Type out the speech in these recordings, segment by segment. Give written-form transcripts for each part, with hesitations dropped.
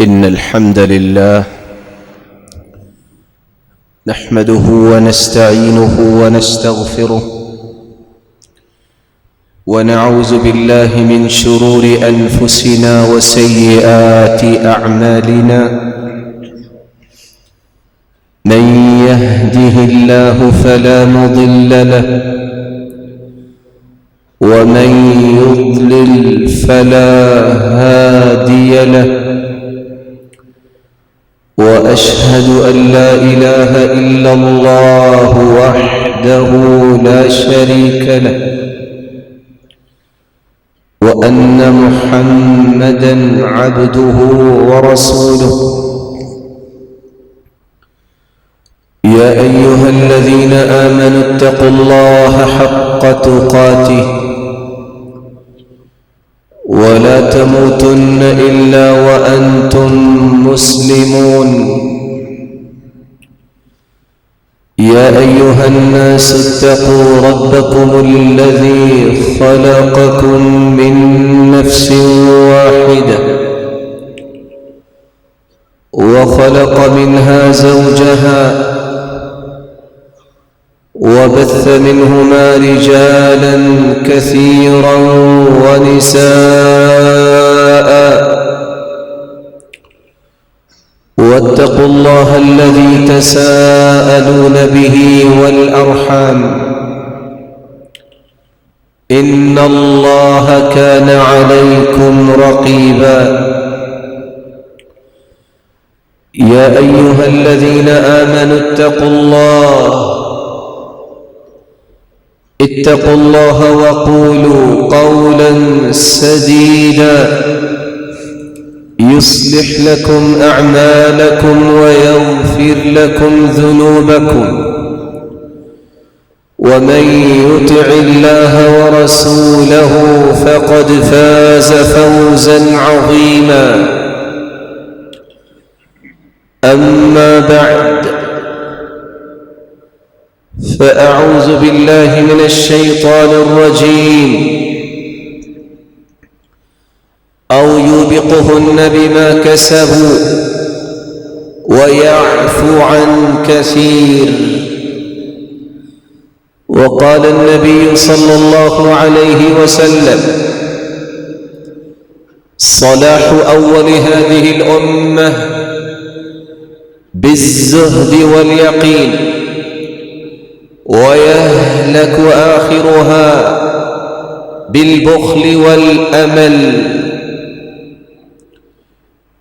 إن الحمد لله نحمده ونستعينه ونستغفره ونعوذ بالله من شرور أنفسنا وسيئات أعمالنا. من يهده الله فلا مضل له ومن يضلل فلا هادي له. وأشهد أن لا إله إلا الله وحده لا شريك له وأن محمدًا عبده ورسوله. يا أيها الذين آمنوا اتقوا الله حق تقاته ولا تموتن إلا وأنتم مسلمون. يا أيها الناس اتقوا ربكم الذي خلقكم من نفس واحدة وخلق منها زوجها وبث منهما رجالا كثيرا ونساء. واتقوا الله الذي تساءلون به والأرحام إن الله كان عليكم رقيبا. يا أيها الذين آمنوا اتقوا الله وقولوا قولا سديدا يصلح لكم أعمالكم ويغفر لكم ذنوبكم. ومن يطع الله ورسوله فقد فاز فوزا عظيما. أما بعد، فأعوذ بالله من الشيطان الرجيم. أو يوبقهن بما كسبوا ويعفو عن كثير. وقال النبي صلى الله عليه وسلم: صلاح أول هذه الأمة بالزهد واليقين، ويهلك آخرها بالبخل والأمل.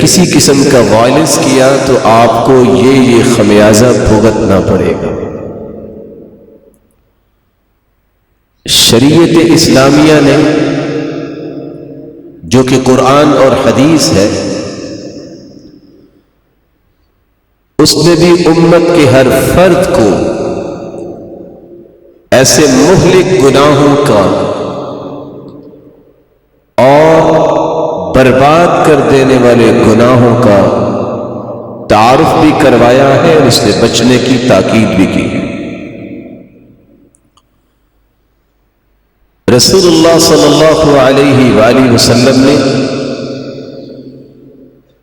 کسی قسم کا وائلنس کیا تو آپ کو یہ خمیازہ بھگتنا پڑے گا۔ شریعت اسلامیہ نے جو کہ قرآن اور حدیث ہے، اس نے بھی امت کے ہر فرد کو ایسے مہلک گناہوں کا اور برباد کر دینے والے گناہوں کا تعارف بھی کروایا ہے اور اس سے بچنے کی تاکید بھی کی ہے۔ رسول اللہ صلی اللہ علیہ وآلہ وسلم نے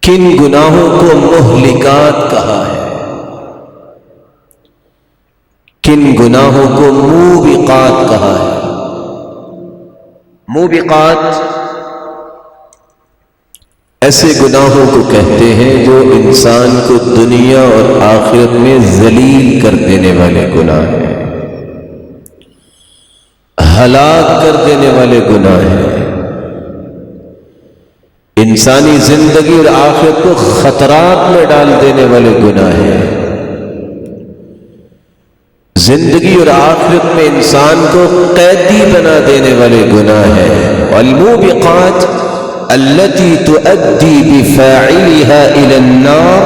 کن گناہوں کو مہلکات کہا ہے، کن گناہوں کو موبقات کہا ہے۔ موبقات ایسے گناہوں کو کہتے ہیں جو انسان کو دنیا اور آخرت میں ذلیل کر دینے والے گناہ ہیں، ہلاک کر دینے والے گناہ ہیں، انسانی زندگی اور آخرت کو خطرات میں ڈال دینے والے گناہ ہیں، زندگی اور آخرت میں انسان کو قیدی بنا دینے والے گناہ ہیں۔ والموبقات التي تؤدي بفاعلها الى النار،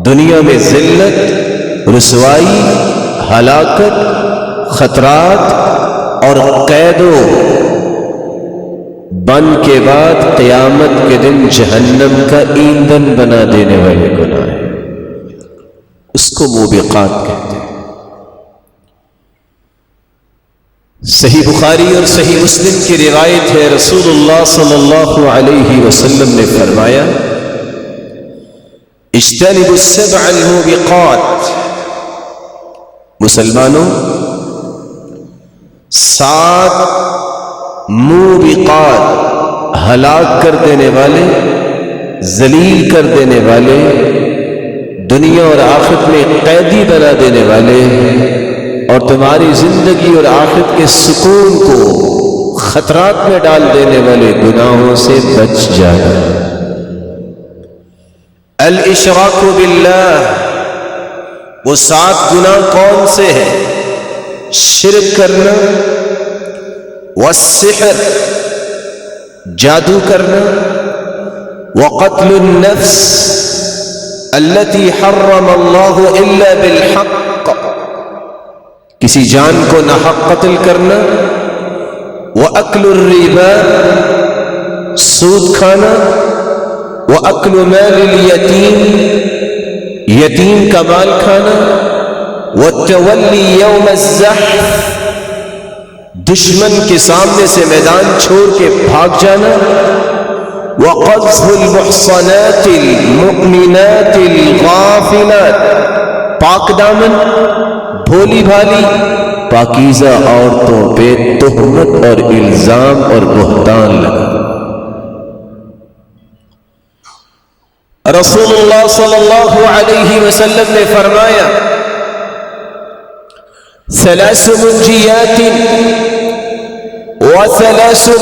دنیا میں ذلت، رسوائی، ہلاکت، خطرات اور قید و بند کے بعد قیامت کے دن جہنم کا ایندھن بنا دینے والے گناہ ہیں، اس کو موبقات کہتے ہیں۔ صحیح بخاری اور صحیح مسلم کی روایت ہے، رسول اللہ صلی اللہ علیہ وسلم نے فرمایا، اجتنبوا السبع الموبقات، مسلمانوں 7 موبقات، ہلاک کر دینے والے، ذلیل کر دینے والے، دنیا اور آخرت میں قیدی بنا دینے والے اور تمہاری زندگی اور آخرت کے سکون کو خطرات میں ڈال دینے والے گناہوں سے بچ جانا۔ الاشراک باللہ، وہ 7 گناہ کون سے ہیں؟ شرک کرنا، والسحر، جادو کرنا، وقتل النفس التي حرم اللہ الا بالحق، کسی جان کو ناحق قتل کرنا، وَأَكْلُ الرِّبَا، سود کھانا، وَأَكْلُ مَالِ الْيَتِيمِ، یتیم کا مال کھانا، وَالتَّوَلِّي يَوْمَ الزَّحْفِ، دشمن کے سامنے سے میدان چھوڑ کے بھاگ جانا، وَقَذْفُ الْمُحْصَنَاتِ الْمُؤْمِنَاتِ الْغَافِلَاتِ، پاک دامن، بھولی بھالی پاکیزہ عورتوں پہ تہمت اور الزام اور بہتان لگا۔ رسول اللہ صلی اللہ علیہ وسلم نے فرمایا، 3 منجیات و3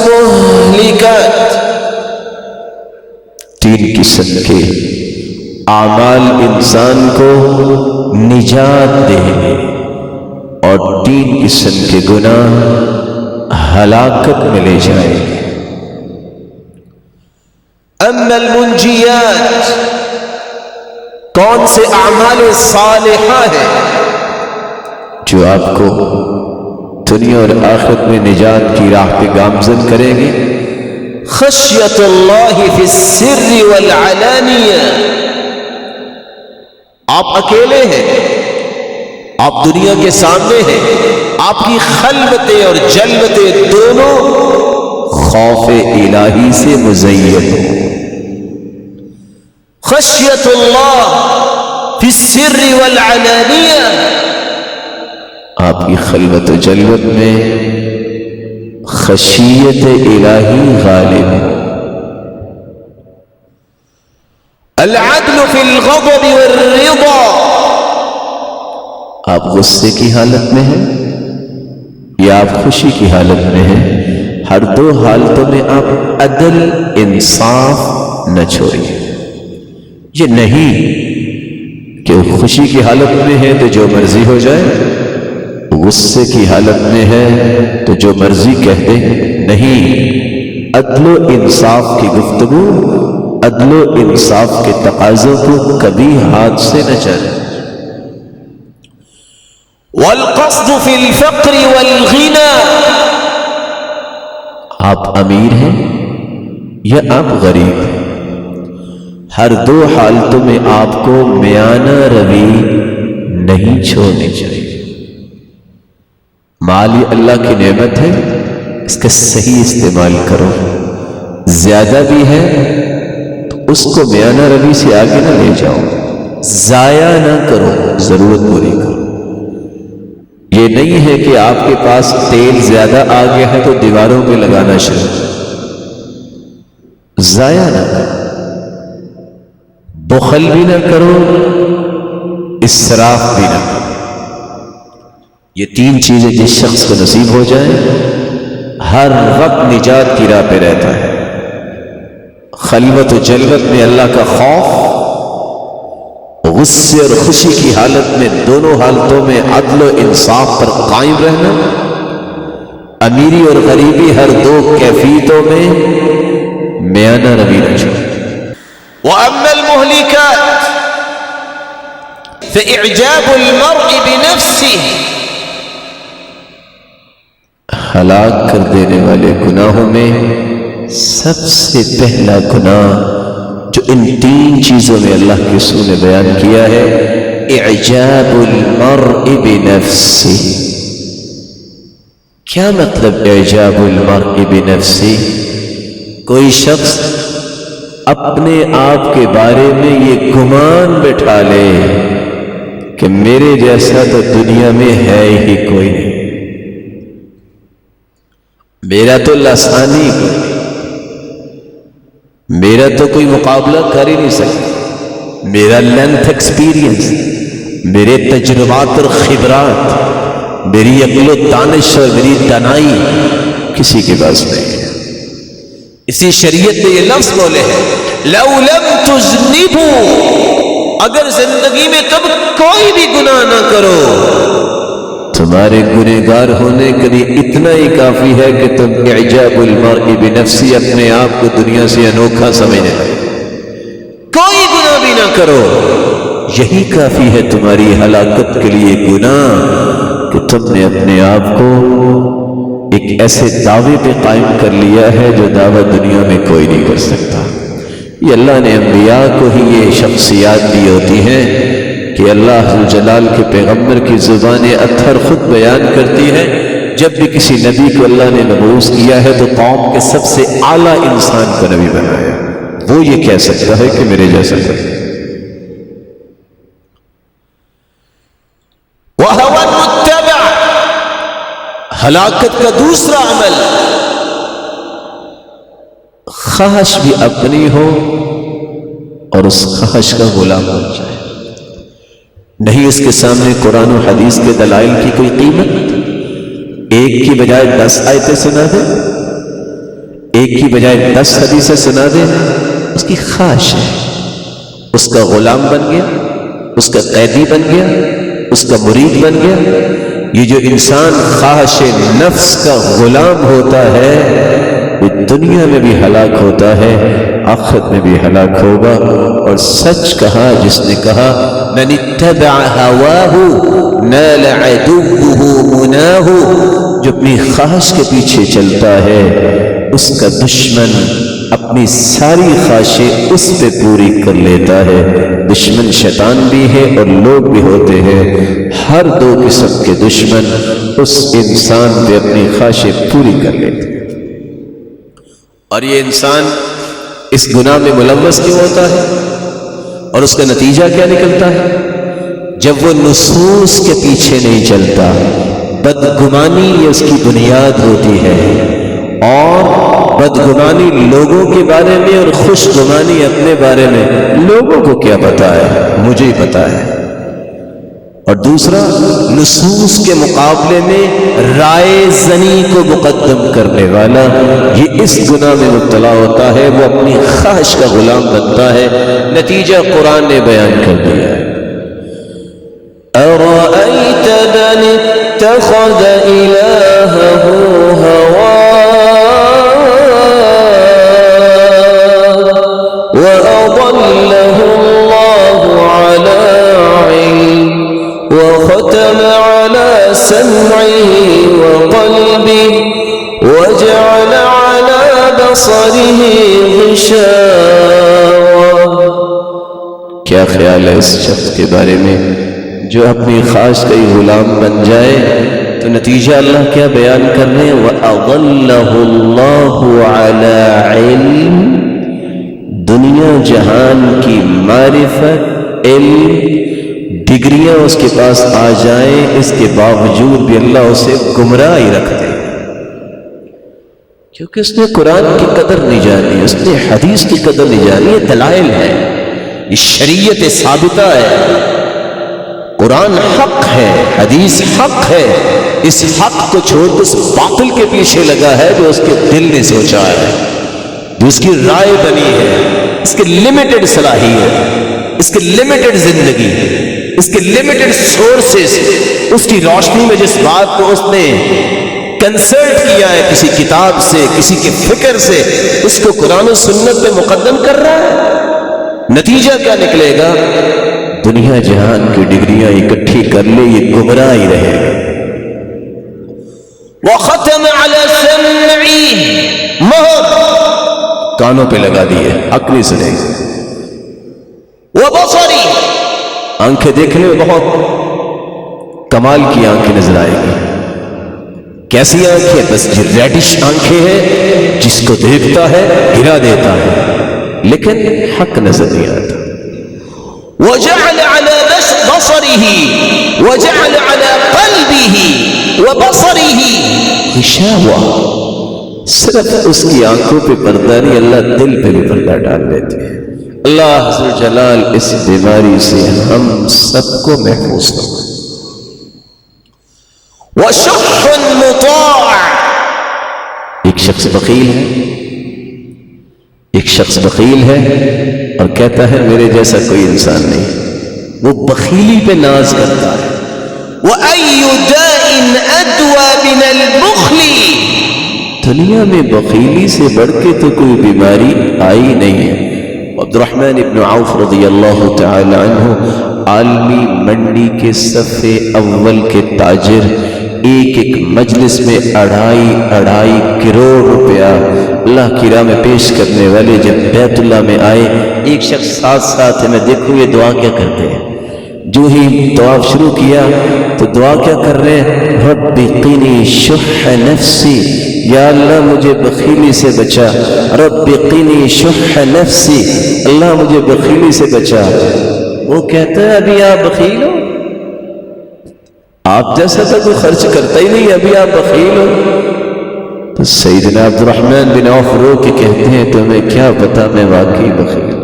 مہلکات، 3 قسم کے اعمال انسان کو نجات دیں اور 3 قسم کے گناہ ہلاکت میں لے جائیں گے۔ اما المنجیات، کون سے اعمال صالحہ ہیں جو آپ کو دنیا اور آخرت میں نجات کی راہ پہ گامزن کریں گے؟ خشیت اللہ فی السر والعلانیہ، آپ اکیلے ہیں، آپ دنیا کے سامنے ہیں، آپ کی خلوتیں اور جلوتیں دونوں خوف الہی سے مزین ہوں۔ خشیت اللہ فی السر والعلانیہ، آپ کی خلوت و جلوت میں خشیت الہی غالب ہے۔ العدل فی الغضب والرضا، آپ غصے کی حالت میں ہیں یا آپ خوشی کی حالت میں ہیں، ہر 2 حالتوں میں آپ عدل، انصاف نہ چھوڑیے۔ یہ نہیں کہ وہ خوشی کی حالت میں ہے تو جو مرضی ہو جائے، غصے کی حالت میں ہے تو جو مرضی کہہ دے، نہیں، عدل و انصاف کی گفتگو، عدل و انصاف کے تقاضوں کو کبھی ہاتھ سے نہ چلے۔ والقصد فی الفقر والغنى، آپ امیر ہیں یا آپ غریب ہیں، ہر دو حالتوں میں آپ کو میانہ روی نہیں چھوڑنی چاہیے۔ مال یہ اللہ کی نعمت ہے، اس کا صحیح استعمال کرو، زیادہ بھی ہے تو اس کو میانہ روی سے آگے نہ لے جاؤ، ضائع نہ کرو، ضرورت پوری کرو۔ یہ نہیں ہے کہ آپ کے پاس تیل زیادہ آ گیا ہے تو دیواروں پہ لگانا شروع، ضائع نہ کرو، بخل بھی نہ کرو، اسراف بھی نہ کرو۔ یہ تین چیزیں جس شخص کو نصیب ہو جائیں، ہر وقت نجات کی راہ پہ رہتا ہے۔ خلوت و جلوت میں اللہ کا خوف، غصے اور خوشی کی حالت میں دونوں حالتوں میں عدل و انصاف پر قائم رہنا، امیری اور غریبی ہر دو کیفیتوں میں میانہ روی نہ چھوڑنا۔ وأما المهلكات فإعجاب المرء بنفسه، ہلاک کر دینے والے گناہوں میں سب سے پہلا گناہ جو ان تین چیزوں میں اللہ کے رسول نے بیان کیا ہے، اعجاب المرء بنفسه۔ کیا مطلب اعجاب المرء بنفسه؟ کوئی شخص اپنے آپ کے بارے میں یہ گمان بٹھا لے کہ میرے جیسا تو دنیا میں ہے ہی کوئی نہیں، میرا تو لسانی، میرا تو کوئی مقابلہ کر ہی نہیں سکتا، میرا لینتھ ایکسپیرینس، میرے تجربات اور خبرات، میری عقل و دانش اور میری دانائی کسی کے پاس نہیں ہے۔ اسی شریعت نے یہ لفظ بولے ہیں، لو لم تذنبوا، اگر زندگی میں کب کوئی بھی گناہ نہ کرو، تمہارے گنہگار ہونے کے لیے اتنا ہی کافی ہے کہ تم اعجاب المرء بنفسی، اپنے آپ کو دنیا سے انوکھا سمجھنے لگے، کوئی گناہ بھی نہ کرو، یہی کافی ہے تمہاری ہلاکت کے لیے گناہ کہ تم نے اپنے آپ کو ایک ایسے دعوے پہ قائم کر لیا ہے جو دعویٰ دنیا میں کوئی نہیں کر سکتا۔ یہ اللہ نے انبیاء کو ہی یہ شخصیات دی ہوتی ہیں کہ اللہ ذوالجلال کے پیغمبر کی زبان اطہر خود بیان کرتی ہے، جب بھی کسی نبی کو اللہ نے مبعوث کیا ہے تو قوم کے سب سے اعلیٰ انسان کو نبی بنایا، وہ یہ کہہ سکتا ہے کہ میرے جیسا ہے۔ وَهَوَى الْمُتَّبَعَ، ہلاکت کا دوسرا عمل، خواہش بھی اپنی ہو اور اس خواہش کا غلام بن جائے، نہیں اس کے سامنے قرآن و حدیث کے دلائل کی کوئی قیمت، ایک کی بجائے 10 آیتیں سنا دے، ایک کی بجائے 10 حدیثیں سنا دے، اس کی خواہش ہے، اس کا غلام بن گیا، اس کا قیدی بن گیا، اس کا مرید بن گیا۔ یہ جو انسان خواہش نفس کا غلام ہوتا ہے یہ دنیا میں بھی ہلاک ہوتا ہے، آخرت میں بھی ہلاک ہوگا۔ اور سچ کہا جس نے کہا من اتبع ہواہ نال عدوہ مناہ، جو اپنی خواہش کے پیچھے چلتا ہے اس کا دشمن اپنی ساری خواہشیں اس پہ پوری کر لیتا ہے۔ دشمن شیطان بھی ہے اور لوگ بھی ہوتے ہیں، ہر دو قسم کے دشمن اس انسان پہ اپنی خواہشیں پوری کر لیتے ہیں۔ اور یہ انسان اس گناہ میں ملوث کیوں ہوتا ہے اور اس کا نتیجہ کیا نکلتا ہے؟ جب وہ نصوص کے پیچھے نہیں چلتا، بدگمانی یہ اس کی بنیاد ہوتی ہے، اور بدگمانی لوگوں کے بارے میں اور خوش گمانی اپنے بارے میں۔ لوگوں کو کیا پتا ہے؟ مجھے ہی پتا ہے۔ اور دوسرا نصوص کے مقابلے میں رائے زنی کو مقدم کرنے والا، یہ اس گناہ میں مبتلا ہوتا ہے، وہ اپنی خواہش کا غلام بنتا ہے۔ نتیجہ قرآن نے بیان کر دیا ہے، أرأيت من اتخذ إلهه هواه وأضله الله على علم وختم على سمعه وقلبه وجعل على بصره غشاوة۔ کیا خیال ہے اس شخص کے بارے میں جو اپنی خواہش کا ہی غلام بن جائے؟ تو نتیجہ اللہ کیا بیان کر رہے ہیں، وَأَضَلَّهُ اللَّهُ عَلَىٰ عِلْمٍ، دنیا جہان کی معرفت، علم، ڈگریاں اس کے پاس آ جائیں، اس کے باوجود بھی اللہ اسے گمراہ ہی رکھتے ہیں، کیونکہ اس نے قرآن کی قدر نہیں جانی، اس نے حدیث کی قدر نہیں جانی۔ یہ دلائل ہے، یہ شریعت ثابتہ ہے، قرآن حق ہے، حدیث حق ہے، اس حق کو چھوڑ اس باطل کے پیچھے لگا ہے جو اس کے دل نے سوچا ہے، جو اس کی رائے بنی ہے، اس کے لمیٹڈ صلاحیت، اس کے لمیٹڈ زندگی، اس کے لمیٹڈ سورسز، اس کی روشنی میں جس بات کو اس نے کنسلٹ کیا ہے کسی کتاب سے، کسی کے فکر سے، اس کو قرآن و سنت پہ مقدم کر رہا ہے۔ نتیجہ کیا نکلے گا؟ دنیا جہان کی ڈگریاں اکٹھی کر لے، یہ گمراہ ہی رہے گا۔ وختم على سمعه، مہر کانوں پہ لگا دیے، حق نہیں سنے گا۔ وبصری، آنکھیں دیکھنے میں بہت کمال کی آنکھیں نظر آئے گی۔ کیسی آنکھیں؟ بس ریڈش آنکھیں ہیں، جس کو دیکھتا ہے گرا دیتا ہے، لیکن حق نظر نہیں آتا۔ وجعل على بصره وجعل على قلبه وبصره غشاوہ، صرف اس کی آنکھوں پہ پردہ نہیں، اللہ دل پہ بھی پردہ ڈال دیتے ہیں۔ اللہ عز و جلال اس بیماری سے ہم سب کو محفوظ کرے۔ وشح مطاع، ایک شخص بخیل ہے، ایک شخص بخیل ہے اور کہتا ہے میرے جیسا کوئی انسان نہیں، وہ بخیلی پہ ناز کرتا ہے۔ وأي داء أدوى من البخل، دنیا میں بخیلی سے بڑھ کے تو کوئی بیماری آئی نہیں ہے۔ عبد الرحمن ابن عوف رضی اللہ تعالی عنہ عالمی منڈی کے صف اول کے تاجر، ایک ایک مجلس میں 2.5 کروڑ روپیہ اللہ کی راہ میں پیش کرنے والے جب بیت اللہ میں آئے، ایک شخص ساتھ ہے، میں دیکھوں یہ دعا کیا کرتے ہیں۔ جو ہی دعا شروع کیا تو دعا کیا کر رہے ہیں، رب قنی شح نفسی، یا اللہ مجھے بخیلی سے بچا، رب قنی شح نفسی، اللہ مجھے بخیلی سے بچا۔ وہ کہتا ہے ابھی آپ بخیل ہو، آپ جیسا تو کوئی خرچ کرتا ہی نہیں، ابھی آپ بخیل ہو۔ تو سیدنا عبد الرحمن بن عوف رو کے کہتے ہیں تمہیں کیا پتا میں واقعی بخیل ہوں۔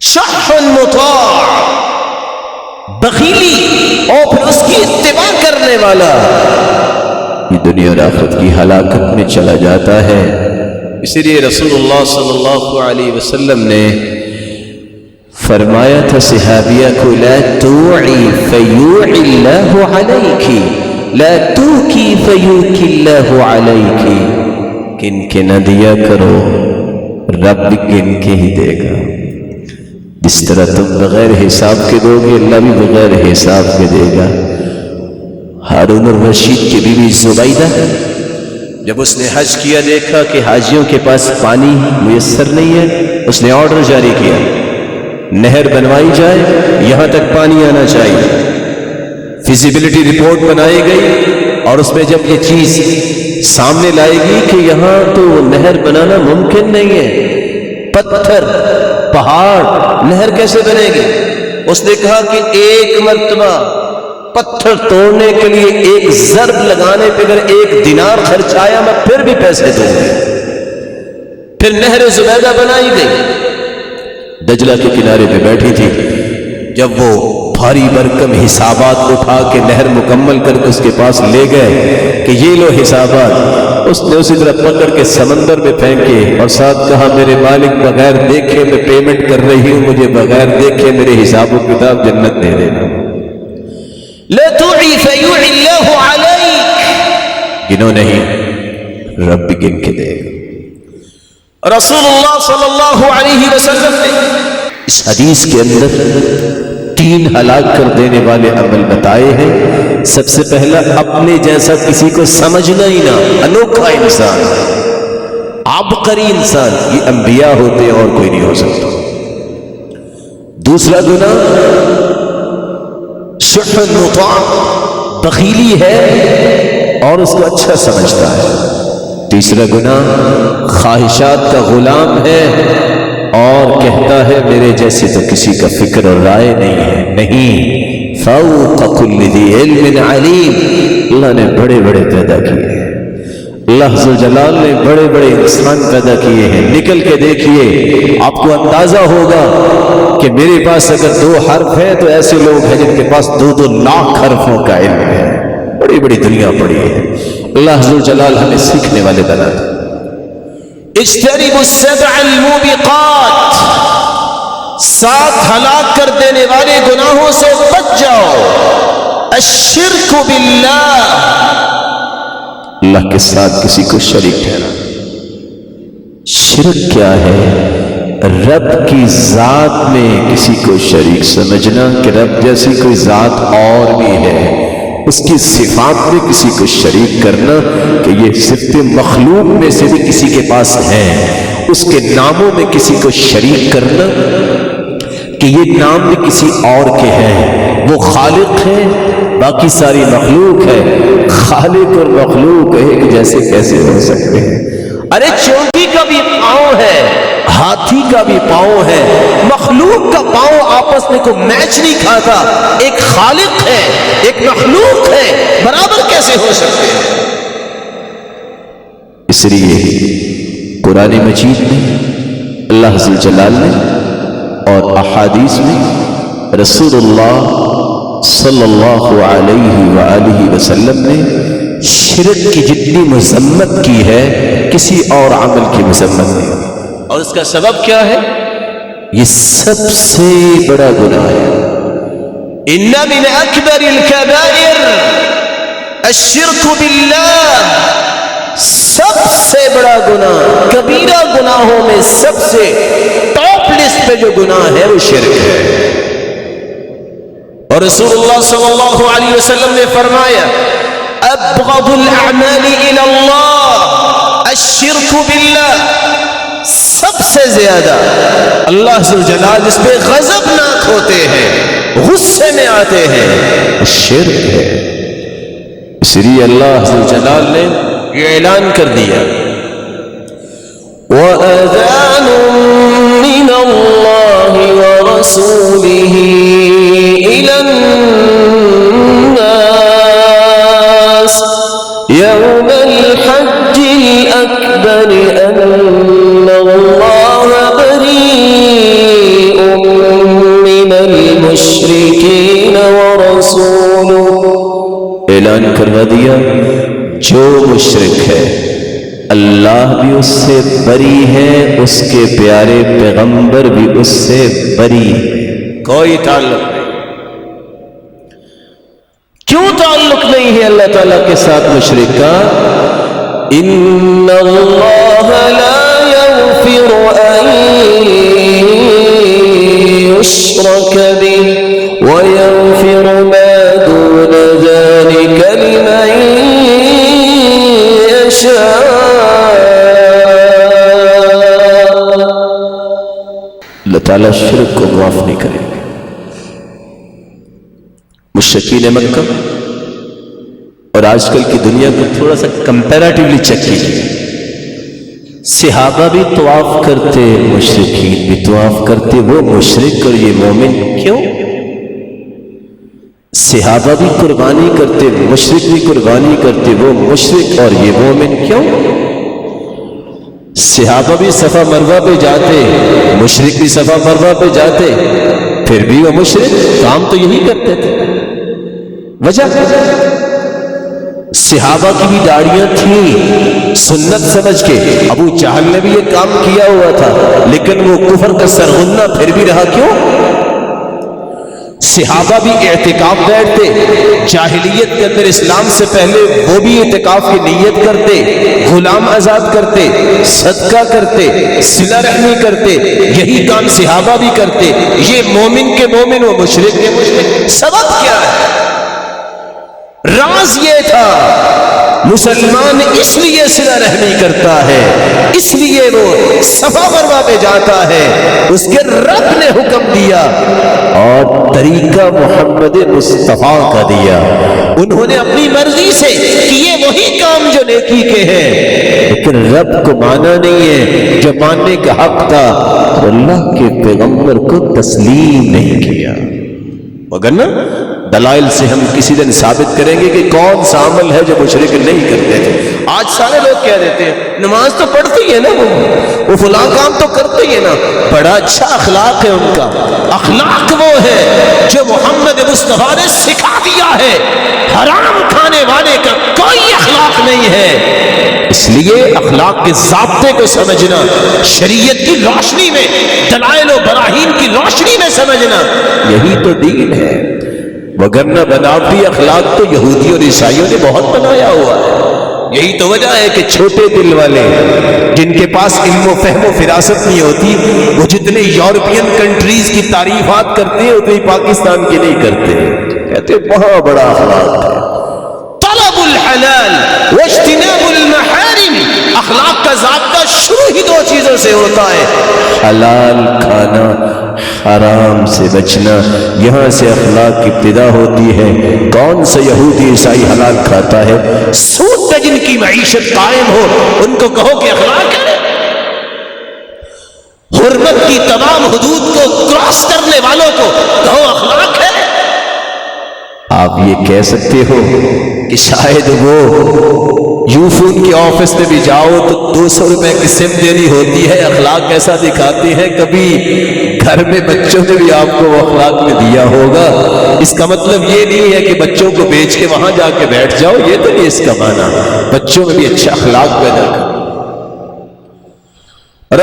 شح مطاع، بخیلی اور پھر اس کی اتباع کرنے والا یہ دنیا اور آخرت کی ہلاکت میں چلا جاتا ہے۔ اسی لیے رسول اللہ صلی اللہ علیہ وسلم نے فرمایا تھا صحابیہ کو، لا توعی فیوعی اللہ علیکی، لا توکی فیوکی اللہ علیکی، گن کے نہ دیا کرو، رب گن کے ہی دے گا۔ جس طرح تم بغیر حساب کے دو گے، اللہ بھی بغیر حساب کے دے گا۔ ہارون الرشید کی بیوی زبیدہ جب اس نے حج کیا، دیکھا کہ حاجیوں کے پاس پانی میسر نہیں ہے، اس نے آرڈر جاری کیا نہر بنوائی جائے، یہاں تک پانی آنا چاہیے۔ فیزیبلٹی رپورٹ بنائی گئی اور اس میں جب یہ چیز سامنے لائے گی کہ یہاں تو نہر بنانا ممکن نہیں ہے، پتھر پہاڑ، نہر کیسے بنے گی؟ اس نے کہا کہ ایک مرتبہ پتھر توڑنے کے لیے ایک ضرب لگانے پہ اگر 1 دینار خرچ آیا میں پھر بھی پیسے دوں گا۔ پھر نہر زبیدہ بنائی گئی، دجلہ کے کنارے پہ بیٹھی تھی، جب وہ بھاری برکم حسابات اٹھا کے نہر مکمل کر کے اس کے پاس لے گئے کہ یہ لو حسابات. اس نے اسی طرح پکڑ کے سمندر میں پھینکے اور ساتھ کہا میرے مالک بغیر دیکھے میں پیمنٹ کر رہی ہوں, مجھے بغیر دیکھے میرے حساب و کتاب جنت دے دینا. لا تعی فیعی اللہ علیک, گنو نہیں رب بھی گن کے دے گا. رسول اللہ صلی اللہ علیہ وسلم نے اس حدیث کے اندر 3 ہلاک کر دینے والے عمل بتائے ہیں. سب سے پہلا اپنے جیسا کسی کو سمجھنا ہی نہ, انوکھا انسان, عبقری انسان, یہ انبیاء ہوتے ہیں اور کوئی نہیں ہو سکتا. دوسرا گناہ شح مطاع, بخیلی ہے اور اس کو اچھا سمجھتا ہے. تیسرا گناہ خواہشات کا غلام ہے اور کہتا ہے میرے جیسے تو کسی کا فکر اور رائے نہیں ہے. نہیں, فوق کل ذی علم علیم. اللہ نے بڑے بڑے پیدا کیے ہیں, اللہ ذو جلال نے بڑے بڑے انسان پیدا کیے ہیں. نکل کے دیکھیے, آپ کو اندازہ ہوگا کہ میرے پاس اگر 2 حرف ہیں تو ایسے لوگ ہیں جن کے پاس 2 لاکھ حرفوں کا علم ہے. بڑی بڑی دنیا پڑی ہے. اللہ ذو جلال ہمیں سیکھنے والے بنا دے. اجتنبوا السبع الموبقات, 7 ہلاک کر دینے والے گناہوں سے بچ جاؤ. الشرک باللہ, اللہ کے ساتھ کسی کو شریک ٹھہرا. شرک کیا ہے؟ رب کی ذات میں کسی کو شریک سمجھنا کہ رب جیسی کوئی ذات اور بھی ہے. اس کی صفات میں کسی کو شریک کرنا کہ یہ صفت مخلوق میں سے بھی کسی کے پاس ہیں. اس کے ناموں میں کسی کو شریک کرنا کہ یہ نام بھی کسی اور کے ہیں. وہ خالق ہے, باقی ساری مخلوق ہے. خالق اور مخلوق ایک جیسے کیسے ہو سکتے ہیں؟ ارے چونٹی کا بھی پاؤں ہے, ہاتھی کا بھی پاؤں ہے, مخلوق کا پاؤں آپس میں کوئی میچ نہیں کھاتا. ایک خالق ہے, ایک مخلوق ہے, برابر کیسے ہو سکتے ہیں؟ اس لیے قرآن مجید میں اللہ ذو جلال نے اور احادیث میں رسول اللہ صلی اللہ علیہ وآلہ وسلم نے شرک کی جتنی مذمت کی ہے کسی اور عمل کی مذمت نہیں. اور اس کا سبب کیا ہے؟ یہ سب سے بڑا گناہ ہے. ان من اکبر الکبائر الشرک باللہ, سب سے بڑا گناہ, کبیرہ گناہوں میں سب سے ٹاپ لسٹ پہ جو گناہ ہے وہ شرک ہے. اور رسول اللہ صلی اللہ علیہ وسلم نے فرمایا ابغض الاعمال الى اللہ الشرک باللہ, سب سے زیادہ اللہ ذو جلال جس پہ غضبناک ہوتے ہیں, غصے میں آتے ہیں, شرک ہے. اس لیے اللہ ذو جلال نے یہ اعلان کر دیا وَأَذَانٌ مِّنَ اللَّهِ وَرَسُولِهِ إِلَى النَّاسِ يَوْمَ الْحَجِّ الْأَكْبَرِ أَنَّ اللَّهَ بَرِيءٌ مِّنَ الْمُشْرِكِينَ وَرَسُولُهُ. اعلان کروا دیا جو مشرک ہے اللہ بھی اس سے بری ہے, اس کے پیارے پیغمبر بھی اس سے بری. کوئی تعلق نہیں. کیوں تعلق نہیں ہے اللہ تعالیٰ کے ساتھ مشرک کا؟ ان اللہ لا یغفر ان یشرک به ویغفر ما دون ذلك لمن یشاء. اللہ تعالیٰ شرک کو معاف نہیں کرے گا. مشرکین مکہ اور آج کل کی دنیا کو تھوڑا سا کمپیریٹیولی چیک کیجیے. صحابہ بھی طواف کرتے, مشرکین بھی طواف کرتے. وہ مشرک اور یہ مومن کیوں؟ صحابہ بھی قربانی کرتے, مشرک بھی قربانی کرتے. وہ مشرک اور یہ مومن کیوں؟ صحابہ بھی صفا مروہ پہ جاتے, مشرک بھی صفا مروہ پہ جاتے. پھر بھی وہ مشرک، کام تو یہی کرتے تھے۔ وجہ صحابہ کی بھی داڑیاں تھیں سنت سمجھ کے، ابو جہل نے بھی یہ کام کیا ہوا تھا، لیکن وہ کفر کا سرغنہ پھر بھی رہا۔ کیوں؟ صحابہ بھی اعتکاف بیٹھتے، جاہلیت کے اندر اسلام سے پہلے وہ بھی اعتکاف کی نیت کرتے، غلام آزاد کرتے، صدقہ کرتے، صلہ رحمی کرتے، یہی کام صحابہ بھی کرتے۔ یہ مومن کے مومن، وہ مشرک کے مشرک۔ سبب کیا ہے؟ راز یہ تھا، مسلمان اس لیے صلہ رحمی کرتا ہے، اس لیے وہ صفا مروا پہ جاتا ہے، اس کے رب نے حکم دیا اور طریقہ محمد مصطفیٰ کا دیا۔ انہوں نے اپنی مرضی سے کیے وہی کام جو نیکی کے ہیں، لیکن رب کو مانا نہیں ہے۔ جو ماننے کا حق تھا تو اللہ کے پیغمبر کو تسلیم نہیں کیا۔ مگر نا دلائل سے ہم کسی دن ثابت کریں گے کہ کون سا عمل ہے جو مشرک نہیں کرتے تھے۔ آج سارے لوگ کہہ دیتے ہیں نماز تو پڑھتے ہی ہے نا، وہ فلاں کام تو کرتے ہی ہے نا۔ بڑا اچھا اخلاق ہے ان کا، اخلاق وہ ہے جو محمد مصطفیٰ نے سکھا دیا ہے۔ حرام کھانے والے کا کوئی اخلاق نہیں ہے۔ اس لیے اخلاق کے ضابطے کو سمجھنا، شریعت کی روشنی میں، دلائل و براہین کی روشنی میں سمجھنا، یہی تو دین ہے۔ وگرنہ بناوٹی اخلاق تو یہودی اور عیسائیوں نے بہت بنایا ہوا ہے۔ یہی تو وجہ ہے کہ چھوٹے دل والے جن کے پاس علم و فہم و فراست نہیں ہوتی، وہ جتنے یورپین کنٹریز کی تعریفات کرتے ہیں اتنی پاکستان کی نہیں کرتے۔ کہتے بہت بڑا اخلاق ہے، طلب الحلال واجتناب المحارم۔ اخلاق کا ضابطہ شروع ہی دو چیزوں سے ہوتا ہے، حلال کھانا، حرام سے بچنا۔ یہاں سے اخلاق کی ابتدا ہوتی ہے۔ کون سا یہودی عیسائی حلال کھاتا ہے؟ سود پہ جن کی معیشت قائم ہو ان کو کہو کہ اخلاق ہے؟ حرمت کی تمام حدود کو کراس کرنے والوں کو کہو اخلاق ہے؟ آپ یہ کہہ سکتے ہو کہ شاید وہ یوفون کے آفس میں بھی جاؤ تو 200 روپے کی سم دینی ہوتی ہے، اخلاق کیسا دکھاتے ہیں۔ کبھی گھر میں بچوں نے بھی آپ کو وہ اخلاق میں دیا ہوگا۔ اس کا مطلب یہ نہیں ہے کہ بچوں کو بیچ کے وہاں جا کے بیٹھ جاؤ، یہ تو نہیں اس کا معنی۔ بچوں میں بھی اچھا اخلاق پیدا کرو۔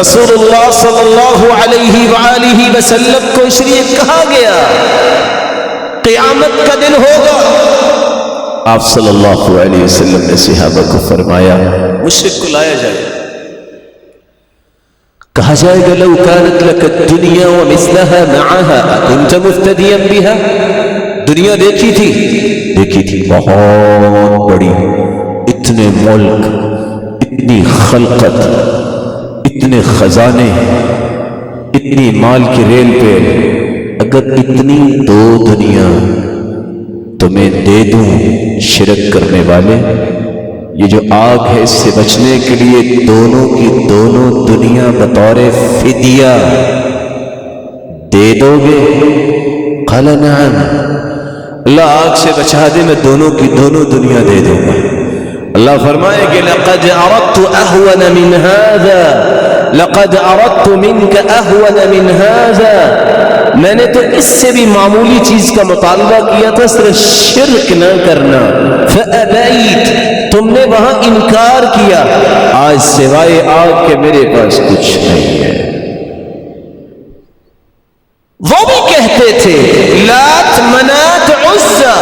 رسول اللہ صلی اللہ علیہ وآلہ وسلم کو اس لیے کہا گیا قیامت کا دن ہوگا۔ آپ صلی اللہ علیہ وسلم نے صحابہ کو فرمایا مشرک کو لایا جائے، کہا جائے گا لو كانت لك الدنيا ومثلها معها كنت مفتديا بها۔ دنیا دیکھی تھی بہت بڑی، اتنے ملک، اتنی خلقت، اتنے خزانے، اتنی مال کی ریل پہ، اگر اتنی دو دنیا تمہیں دے دوں شرک کرنے والے، یہ جو آگ ہے اس سے بچنے کے لیے دونوں کی دونوں دنیا بطور فدیہ دے دو گے؟ قال نعم، اللہ آگ سے بچا دے میں دونوں کی دونوں دنیا دے دوں گا۔ اللہ فرمائے کہ لقد اردت اهون من هذا، لقد اردت منك اهون من هذا، میں نے تو اس سے بھی معمولی چیز کا مطالبہ کیا تھا، صرف شرک نہ کرنا، فابیت، تم نے وہاں انکار کیا، آج سوائے آگ کے میرے پاس کچھ نہیں ہے۔ وہ بھی کہتے تھے لات منات عزا،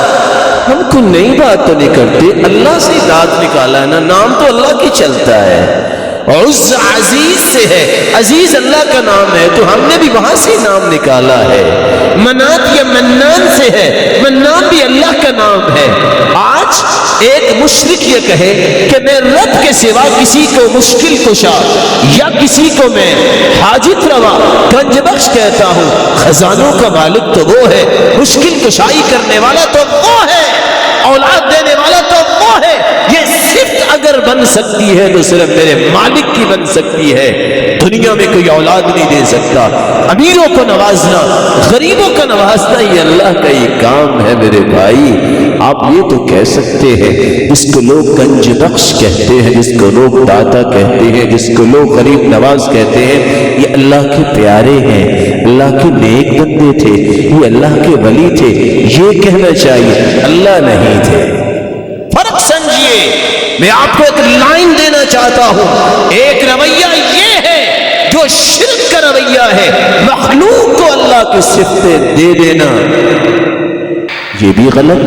ہم کو نئی بات تو نہیں کرتے، اللہ سے داد نکالا ہے نا، نام تو اللہ کی چلتا ہے۔ عز عزیز سے ہے، عزیز اللہ کا نام ہے تو ہم نے بھی وہاں سے نام نکالا ہے۔ منات یا منان سے ہے، منان بھی اللہ کا نام ہے۔ آج ایک مشرک یہ کہے کہ میں رب کے سوا کسی کو مشکل کشا یا کسی کو میں حاجت روا گنج بخش کہتا ہوں، خزانوں کا مالک تو وہ ہے، مشکل کشائی کرنے والا تو وہ ہے، اولاد دینے والا تو وہ ہے۔ یہ صفت اگر بن سکتی ہے تو صرف میرے مالک کی بن سکتی ہے، دنیا میں کوئی اولاد نہیں دے سکتا۔ امیروں کو نوازنا، غریبوں کا نوازنا یہ اللہ کا ہی کام ہے میرے بھائی۔ آپ یہ تو کہہ سکتے ہیں جس کو لوگ گنج بخش کہتے ہیں، جس کو لوگ داتا کہتے ہیں، جس کو لوگ غریب نواز کہتے ہیں، یہ اللہ کے پیارے ہیں۔ اللہ کے نیک بندے تھے، یہ اللہ کے ولی تھے، یہ کہنا چاہیے، اللہ نہیں تھے۔ فرق سمجھیے، میں آپ کو ایک لائن دینا چاہتا ہوں۔ ایک رویہ یہ ہے جو شرک کا رویہ ہے، مخلوق کو اللہ کی صفتیں دے دینا یہ بھی غلط،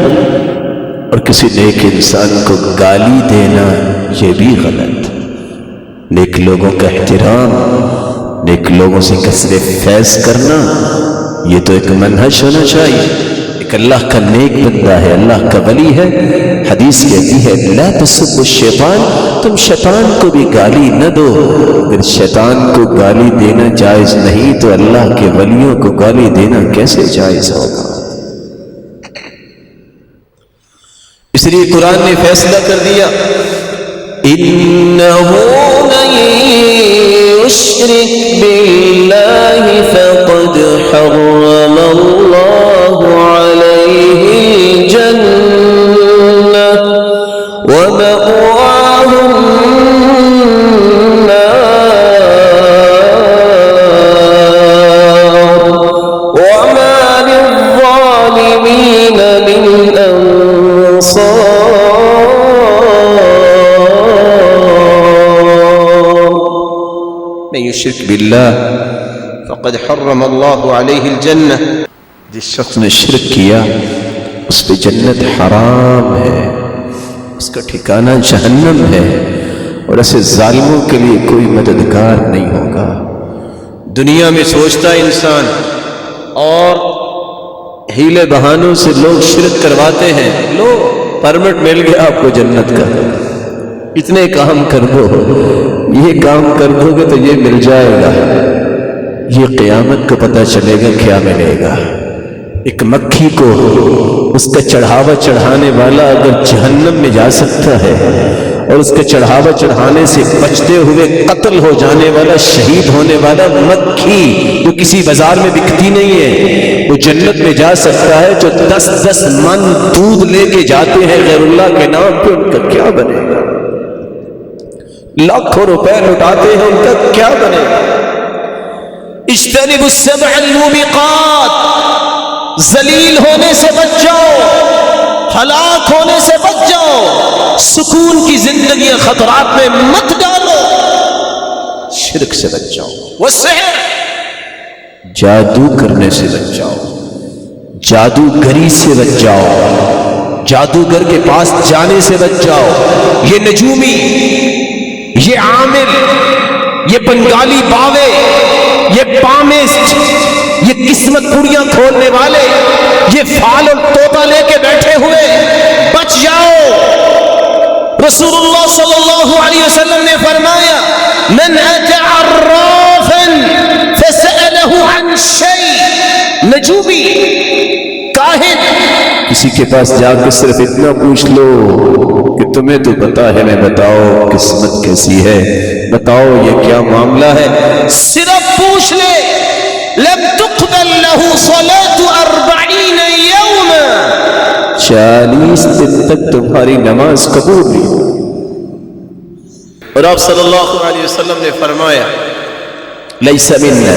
اور کسی نیک انسان کو گالی دینا یہ بھی غلط۔ نیک لوگوں کا احترام، نیک لوگوں سے کثر فیض کرنا، یہ تو ایک منہج ہونا چاہیے۔ ایک اللہ کا نیک بندہ ہے، اللہ کا ولی ہے، حدیث کہتی ہے لا تسبوا الشیطان، تم شیطان کو بھی گالی نہ دو۔ اگر شیطان کو گالی دینا جائز نہیں تو اللہ کے ولیوں کو گالی دینا کیسے جائز ہوگا؟ اس لیے قرآن نے فیصلہ کر دیا إنه من يشرك بالله فقد حرم الله عليه الجنة ومأواه النار وما للظالمين من أنصار۔ من يشرك بالله فقد حرم الله عليه الجنة، جس شخص نے شرک کیا اس پہ جنت حرام ہے، اس کا ٹھکانہ جہنم ہے، اور ایسے ظالموں کے لیے کوئی مددگار نہیں ہوگا۔ دنیا میں سوچتا ہے انسان اور ہیلے بہانوں سے لوگ شرک کرواتے ہیں، لو پرمٹ مل گیا آپ کو جنت کا، اتنے کام کر دو، یہ کام کر دو گے تو یہ مل جائے گا۔ یہ قیامت کو پتہ چلے گا کیا ملے گا۔ ایک مکھی کو اس کا چڑھاوا چڑھانے والا اگر جہنم میں جا سکتا ہے، اور اس کے چڑھاوا چڑھانے سے بچتے ہوئے قتل ہو جانے والا، شہید ہونے والا مکھی جو کسی بازار میں بکتی نہیں ہے، وہ جنت میں جا سکتا ہے۔ جو 10 من دودھ لے کے جاتے ہیں غیر اللہ کے نام پہ، ان کا کیا بنے گا؟ لاکھوں روپے لٹاتے ہیں، ان کا کیا بنے گا؟ اجتنبوا السبع الموبقات، ذلیل ہونے سے بچ جاؤ، ہلاک ہونے سے بچ جاؤ، سکون کی زندگی خطرات میں مت ڈالو، شرک سے بچ جاؤ، والسحر، جادو کرنے سے بچ جاؤ، جادوگری سے بچ جاؤ، جادوگر کے پاس جانے سے بچ جاؤ۔ یہ نجومی، یہ عامل، یہ بنگالی باوے، یہ پامسٹ، یہ قسمت پوریاں کھولنے والے، یہ فال اور طوطا لے کے بیٹھے ہوئے، بچ جاؤ۔ رسول اللہ صلی اللہ علیہ وسلم نے فرمایا من اتى عرافا فسأله عن شيء، نجومی، کاہن، کسی کے پاس جا کے صرف اتنا پوچھ لو کہ تمہیں تو پتا ہے، میں بتاؤ قسمت کیسی ہے، بتاؤ یہ کیا معاملہ ہے، صرف پوچھ لے، لم تقبل له صلاة 40 يوما، 40 دن تک تمہاری نماز قبول نہیں۔ اور آپ صلی اللہ علیہ وسلم نے فرمایا لیس منا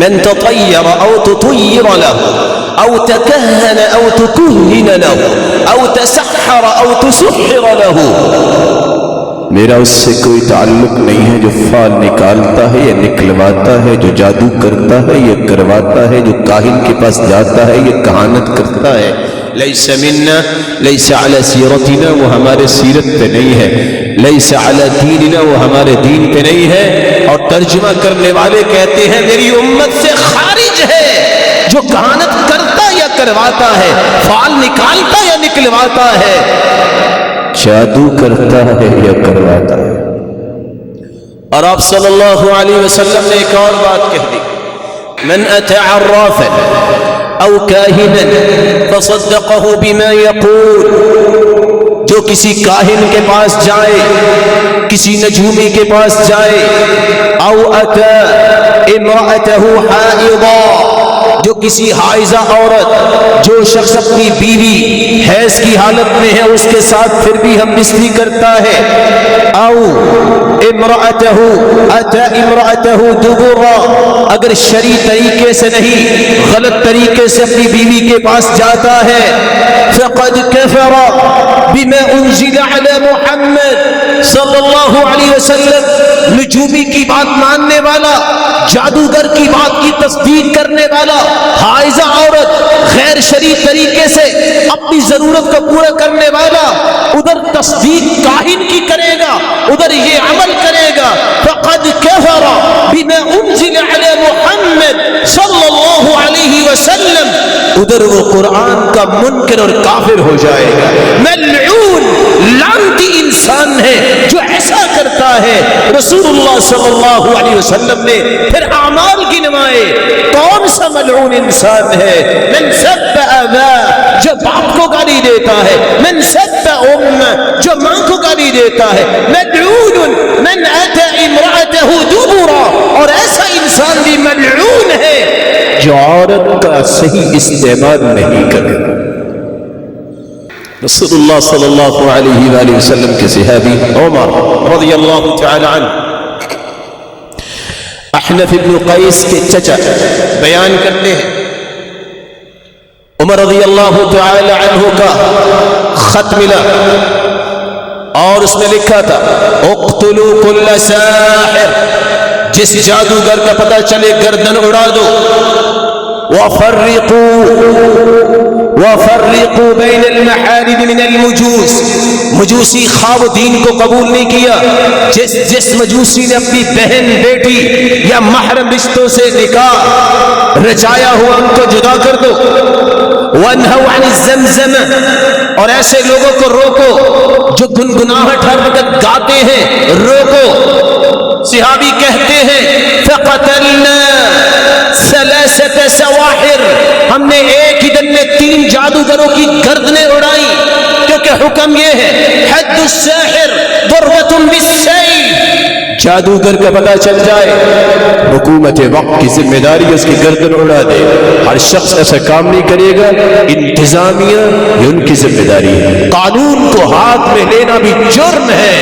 من تطیر او تطیر له او تکہن او تکہن له او تسحر او تسحر له، میرا اس سے کوئی تعلق نہیں ہے جو فال نکالتا ہے یا نکلواتا ہے، جو جادو کرتا ہے یا کرواتا ہے، جو کاہن کے پاس جاتا ہے یا کہانت کرتا ہے۔ لیس منا، لیس علی سیرتنا، وہ ہمارے سیرت پہ نہیں ہے، لیس علی دیننا، وہ ہمارے دین پہ نہیں ہے۔ اور ترجمہ کرنے والے کہتے ہیں میری امت سے خارج ہے جو کہانت کرتا یا کرواتا ہے، فال نکالتا یا نکلواتا ہے، جادو کرتا ہے یا کرواتا ہے۔ اور آپ صلی اللہ علیہ وسلم نے ایک اور بات کہہ دی من اتى عرافا او کاہنا فصدقه بما يقول، جو کسی کاہن کے پاس جائے، کسی نجومی کے پاس جائے، او اتى امرأته حائضا، جو کسی حائضہ عورت جو شخص اپنی بیوی حیض کی حالت میں ہے اس کے ساتھ پھر بھی ہم بستری کرتا ہے، او امرأتہ دبرا، اگر شرعی طریقے سے نہیں غلط طریقے سے اپنی بیوی کے پاس جاتا ہے، فقد کفر بما انزل علی محمد صلی اللہ علیہ وسلم، نجومی کی بات ماننے والا، جادوگر کی بات کی تصدیق کرنے والا، حائضہ عورت غیر شرعی طریقے سے اپنی ضرورت کو پورا کرنے والا ادھر تصدیق کاہن کی کرے گا، ادھر یہ عمل کرے گا، فقد کفر بما انزل علی محمد صلی اللہ علیہ وسلم، ادھر وہ قرآن کا منکر اور کافر ہو جائے گا۔ ملعون، لعنتی انسان ہے جو ایسا کرتا ہے۔ رسول اللہ صلی اللہ علیہ وسلم نے پھر اعمال گنوائے، کون سا ملعون انسان ہے؟ من سب ابا، جو باپ کو گالی دیتا ہے، من سب ام، جو ماں کو گالی دیتا ہے، ملعون من اتى امرأته دبرا، اور ایسا انسان بھی ملعون ہے جو عورت کا صحیح استعمال نہیں کرے۔ رسول اللہ صلی اللہ علیہ وآلہ وسلم کے صحابی عمر رضی اللہ تعالی عنہ احنف بن قیس کے چچا بیان کرتے ہیں، عمر رضی اللہ تعالی عنہ کا خط ملا اور اس میں لکھا تھا اقتلوا کل ساحر، جس جادوگر کا پتہ چلے گردن اڑا دو، وفرقوا بین المحارم من المجوس، مجوسی خواب دین کو قبول نہیں کیا، جس مجوسی نے اپنی بہن بیٹی یا محرم رشتوں سے نکاح رچایا ہوا ان کو جدا کر دو، وانہوا عن الزمزم، اور ایسے لوگوں کو روکو جو گنگناہٹ ہر وقت گاتے ہیں، روکو۔ صحابی کہتے ہیں فقتلنا ثلاثة سواحر، ہم نے ایک ہی دن میں 3 جادوگروں کی گردنیں اڑائی، کیونکہ حکم یہ ہے حد الساحر ضربۃ بالسیف، جادوگر کا پتہ چل جائے حکومت وقت کی ذمہ داری اس کی گردن اڑا دے، ہر شخص ایسا کام نہیں کرے گا، انتظامیہ یہ ان کی ذمہ داری ہے، قانون کو ہاتھ میں لینا بھی جرم ہے،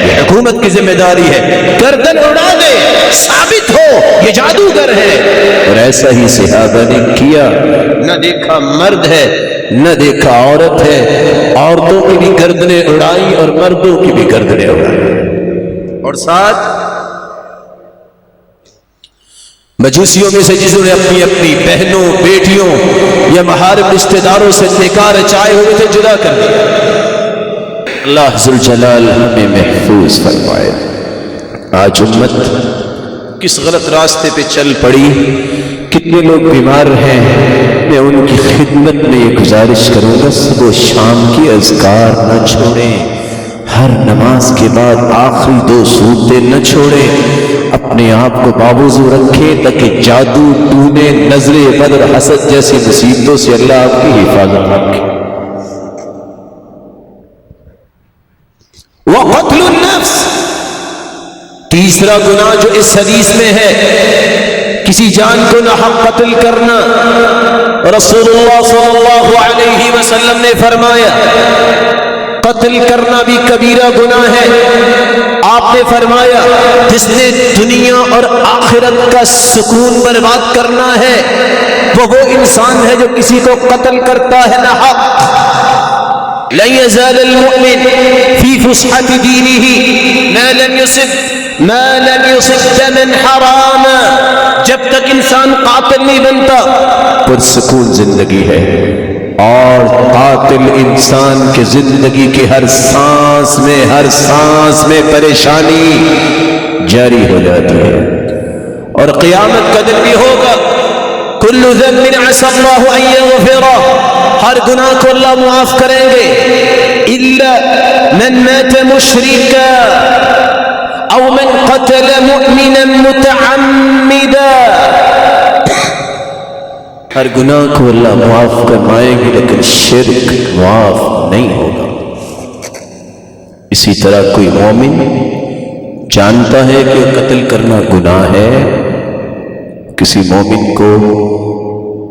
یہ حکومت کی ذمہ داری ہے، گردن اڑا دے، ثابت ہو یہ جادوگر ہے۔ اور ایسا ہی صحابہ نے کیا، نہ دیکھا مرد ہے نہ دیکھا عورت ہے، عورتوں کی بھی گردنیں اڑائی اور مردوں کی بھی گردنیں اڑائی، اور ساتھ مجوسیوں میں سے جنہوں نے اپنی اپنی بہنوں بیٹیوں یا محارم رشتہ داروں سے نکاح رچائے ہوئے تھے جدا کر دیا۔ اللہ ذوالجلال ہمیں محفوظ فرمائے۔ آج امت کس غلط راستے پہ چل پڑی، کتنے لوگ بیمار ہیں، میں ان کی خدمت میں یہ گزارش کروں گا صبح و شام کی اذکار نہ چھوڑیں، ہر نماز کے بعد آخری 2 سورتیں نہ چھوڑیں، اپنے آپ کو باوضو رکھیں تاکہ جادو ٹونے نظر بد اور حسد جیسی مصیبتوں سے اللہ آپ کی حفاظت رکھے۔ وقتل النفس، تیسرا گناہ جو اس حدیث میں ہے، کسی جان کو ناحق قتل کرنا۔ رسول اللہ صلی اللہ علیہ وسلم نے فرمایا قتل کرنا بھی کبیرہ گناہ ہے۔ آپ نے فرمایا جس نے دنیا اور آخرت کا سکون برباد کرنا ہے وہ انسان ہے جو کسی کو قتل کرتا ہے ناحق۔ لن يزال المؤمن في فسحة دينه ما لم يصب دما حراما، جب تک انسان قاتل نہیں بنتا پرسکون زندگی ہے، اور قاتل انسان کے زندگی کے ہر سانس میں پریشانی جاری ہو جاتی ہے، اور قیامت کا دن بھی ہوگا کل ذنب عسى الله ان يغفره، ہر گناہ کو اللہ معاف کریں گے، الا من مات مشركا او من قتل مؤمنا متعمدا، ہر گناہ کو اللہ معاف فرمائیں گے لیکن شرک معاف نہیں ہوگا۔ اسی طرح کوئی مومن جانتا ہے کہ قتل کرنا گناہ ہے، کسی مومن کو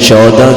14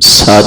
7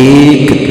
1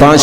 5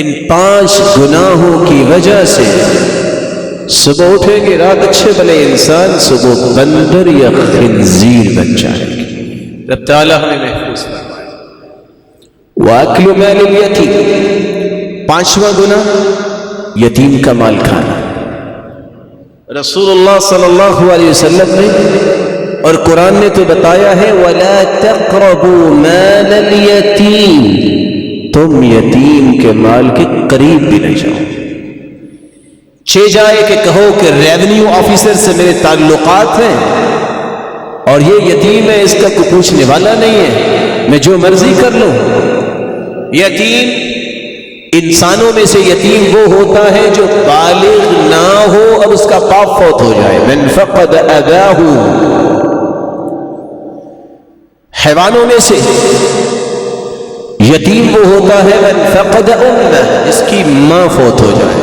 ان 5 گناہوں کی وجہ سے صبح اٹھیں گے رات اچھے بنے انسان، صبح بندر یا خنزیر بن جائیں گے۔ رب تعالیٰ ہمیں محفوظ فرمائے۔ وَأَكْلُ مَالِ الْيَتِيمِ، 5واں گناہ یتیم کا مال کھانا۔ رسول اللہ صلی اللہ علیہ وسلم نے اور قرآن نے تو بتایا ہے وَلَا تَقْرَبُوا مَالَ الْيَتِيمِ، تم یتیم کے مال کے قریب بھی نہیں جاؤ۔ جائے کہ کہو کہ ریونیو آفیسر سے میرے تعلقات ہیں اور یہ یتیم ہے، اس کا کوئی پوچھنے والا نہیں ہے، میں جو مرضی کر لوں۔ یتیم انسانوں میں سے یتیم وہ ہوتا ہے جو بالغ نہ ہو اور اس کا باپ فوت ہو جائے۔ من فقد اباہ، حیوانوں میں سے یتیم وہ ہوتا ہے من فقد امہ، جس کی ماں فوت ہو جائے۔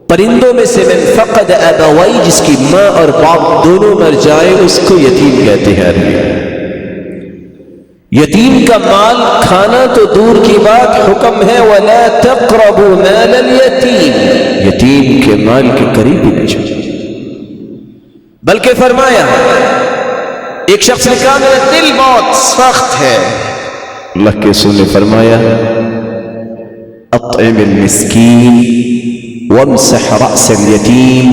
پرندوں میں سے من فقد ابوائی، جس کی ماں اور باپ دونوں مر جائے، اس کو یتیم کہتے ہیں عربی۔ یتیم کا مال کھانا تو دور کی بات، حکم ہے وَلَا تَقْرَبُوا مَالَ الْيَتِيمِ، یتیم کے مال کے قریب بھی نہیں جاؤ۔ بلکہ فرمایا، ایک شخص نے کہا میرا دل بہت سخت ہے، اللہ کے رسول نے فرمایا اطعم المسکین وامسح رأس الیتیم،